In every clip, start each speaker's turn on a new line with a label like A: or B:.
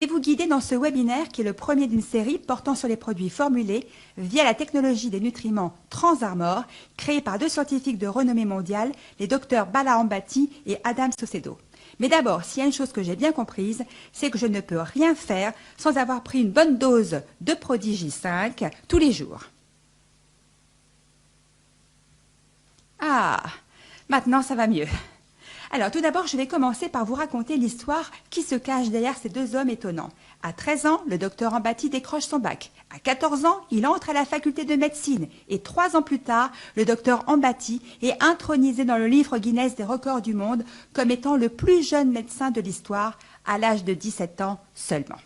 A: vous guider dans ce webinaire qui est le premier d'une série portant sur les produits formulés via la technologie des nutriments Transarmor, créée par deux scientifiques de renommée mondiale, les docteurs Bala Ambati et Adam Saucedo. Mais d'abord, s'il y a une chose que j'ai bien comprise, c'est que je ne peux rien faire sans avoir pris une bonne dose de Prodigy 5 tous les jours. Ah, maintenant ça va mieux. Alors tout d'abord, je vais commencer par vous raconter l'histoire qui se cache derrière ces deux hommes étonnants. À 13 ans, le docteur Ambati décroche son bac. À 14 ans, il entre à la faculté de médecine. Et 3 ans plus tard, le docteur Ambati est intronisé dans le livre Guinness des records du monde comme étant le plus jeune médecin de l'histoire à l'âge de 17 ans seulement.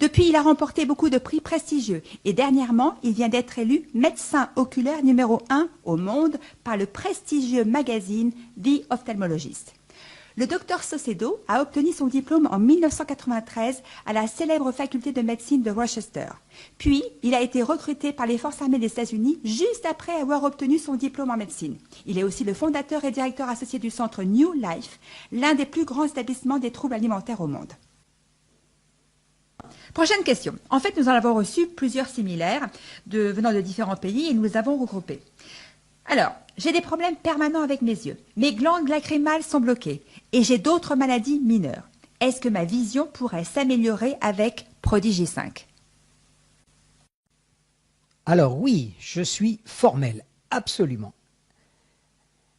A: Depuis, il a remporté beaucoup de prix prestigieux et dernièrement, il vient d'être élu médecin oculaire numéro 1 au monde par le prestigieux magazine The Ophthalmologist. Le docteur Saucedo a obtenu son diplôme en 1993 à la célèbre faculté de médecine de Rochester. Puis, il a été recruté par les forces armées des États-Unis juste après avoir obtenu son diplôme en médecine. Il est aussi le fondateur et directeur associé du centre New Life, l'un des plus grands établissements des troubles alimentaires au monde. Prochaine question. En fait, nous en avons reçu plusieurs similaires venant de différents pays et nous les avons regroupés. Alors, j'ai des problèmes permanents avec mes yeux. Mes glandes lacrymales sont bloquées et j'ai d'autres maladies mineures. Est-ce que ma vision pourrait s'améliorer avec Prodigy 5?
B: Alors oui, je suis formel, absolument.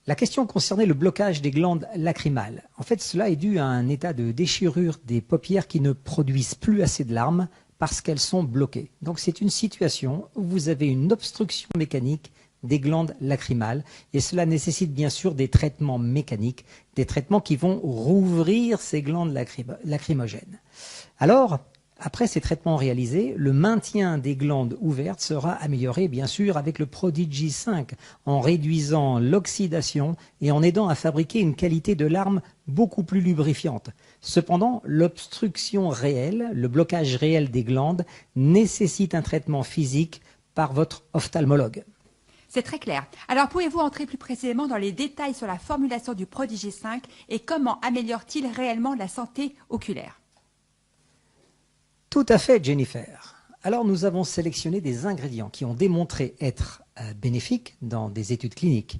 B: La question concernait le blocage des glandes lacrymales. En fait, cela est dû à un état de déchirure des paupières qui ne produisent plus assez de larmes parce qu'elles sont bloquées. Donc c'est une situation où vous avez une obstruction mécanique des glandes lacrymales et cela nécessite bien sûr des traitements mécaniques, des traitements qui vont rouvrir ces glandes lacrymogènes. Alors, après ces traitements réalisés, le maintien des glandes ouvertes sera amélioré bien sûr avec le Prodigy 5 en réduisant l'oxydation et en aidant à fabriquer une qualité de larmes beaucoup plus lubrifiante. Cependant, l'obstruction réelle, le blocage réel des glandes nécessite un traitement physique par votre ophtalmologue.
A: C'est très clair. Alors pouvez-vous entrer plus précisément dans les détails sur la formulation du Prodigy 5 et comment améliore-t-il réellement la santé oculaire?
B: Tout à fait, Jennifer. Alors nous avons sélectionné des ingrédients qui ont démontré être bénéfiques dans des études cliniques.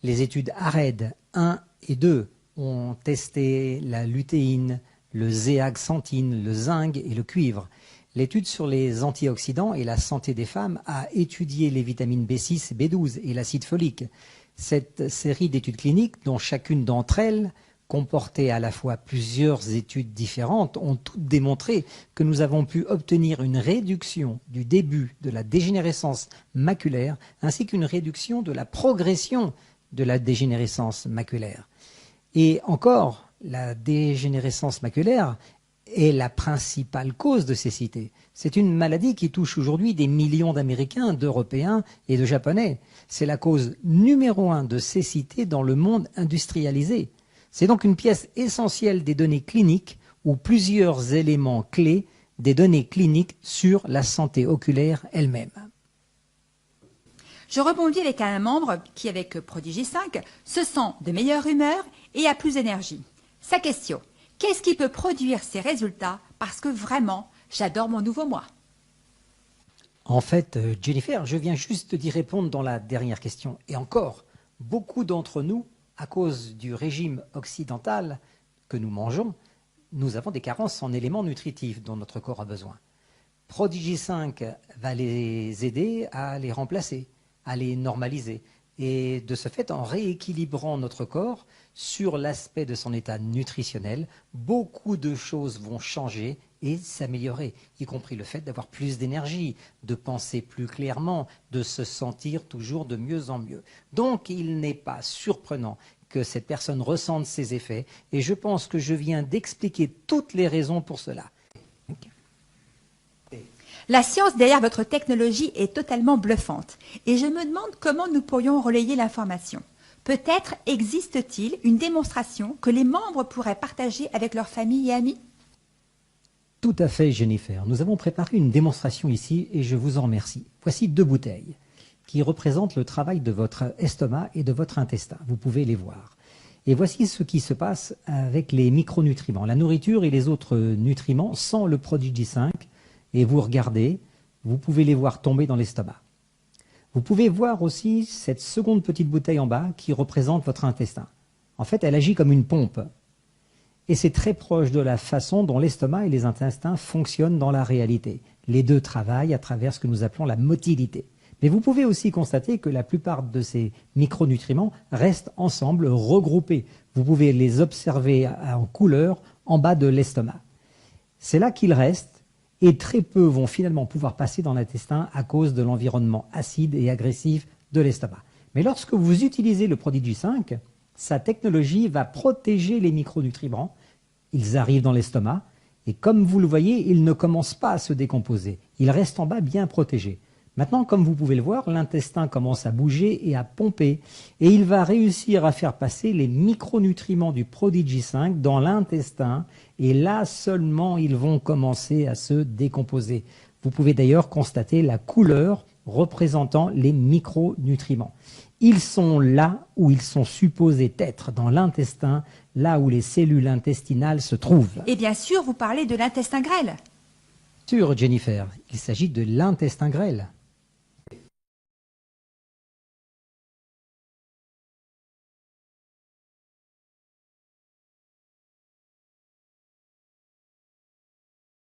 B: Les études ARED 1 et 2 ont testé la lutéine, le zéaxanthine, le zinc et le cuivre. L'étude sur les antioxydants et la santé des femmes a étudié les vitamines B6 et B12 et l'acide folique. Cette série d'études cliniques, dont chacune d'entre elles comportait à la fois plusieurs études différentes, ont toutes démontré que nous avons pu obtenir une réduction du début de la dégénérescence maculaire ainsi qu'une réduction de la progression de la dégénérescence maculaire. Et encore, la dégénérescence maculaire est la principale cause de cécité. C'est une maladie qui touche aujourd'hui des millions d'Américains, d'Européens et de Japonais. C'est la cause numéro 1 de cécité dans le monde industrialisé. C'est donc une pièce essentielle des données cliniques ou plusieurs éléments clés des données cliniques sur la santé oculaire elle-même.
A: Je rebondis avec un membre qui, avec Prodigy 5, se sent de meilleure humeur et a plus d'énergie. Sa question, qu'est-ce qui peut produire ces résultats? Parce que vraiment, j'adore mon nouveau moi.
B: En fait, Jennifer, je viens juste d'y répondre dans la dernière question. Et encore, beaucoup d'entre nous, à cause du régime occidental que nous mangeons, nous avons des carences en éléments nutritifs dont notre corps a besoin. Prodigy 5 va les aider à les remplacer, à les normaliser. Et de ce fait, en rééquilibrant notre corps sur l'aspect de son état nutritionnel, beaucoup de choses vont changer et s'améliorer, y compris le fait d'avoir plus d'énergie, de penser plus clairement, de se sentir toujours de mieux en mieux. Donc, il n'est pas surprenant que cette personne ressente ces effets et je pense que je viens d'expliquer toutes les raisons pour cela.
A: La science derrière votre technologie est totalement bluffante et je me demande comment nous pourrions relayer l'information. Peut-être existe-t-il une démonstration que les membres pourraient partager avec leurs familles et amis?
B: Tout à fait, Jennifer. Nous avons préparé une démonstration ici et je vous en remercie. Voici 2 bouteilles qui représentent le travail de votre estomac et de votre intestin. Vous pouvez les voir. Et voici ce qui se passe avec les micronutriments. La nourriture et les autres nutriments sans le Prodigy 5, et vous regardez, vous pouvez les voir tomber dans l'estomac. Vous pouvez voir aussi cette seconde petite bouteille en bas qui représente votre intestin. En fait, elle agit comme une pompe. Et c'est très proche de la façon dont l'estomac et les intestins fonctionnent dans la réalité. Les deux travaillent à travers ce que nous appelons la motilité. Mais vous pouvez aussi constater que la plupart de ces micronutriments restent ensemble, regroupés. Vous pouvez les observer en couleur en bas de l'estomac. C'est là qu'ils restent et très peu vont finalement pouvoir passer dans l'intestin à cause de l'environnement acide et agressif de l'estomac. Mais lorsque vous utilisez le Prodigy 5, sa technologie va protéger les micronutriments. Ils arrivent dans l'estomac et comme vous le voyez, ils ne commencent pas à se décomposer. Ils restent en bas bien protégés. Maintenant, comme vous pouvez le voir, l'intestin commence à bouger et à pomper. Et il va réussir à faire passer les micronutriments du Prodigy 5 dans l'intestin. Et là seulement, ils vont commencer à se décomposer. Vous pouvez d'ailleurs constater la couleur représentant les micronutriments. Ils sont là où ils sont supposés être, dans l'intestin, là où les cellules intestinales se trouvent.
A: Et bien sûr, vous parlez de l'intestin grêle.
B: Sûr, Jennifer, il s'agit de l'intestin grêle.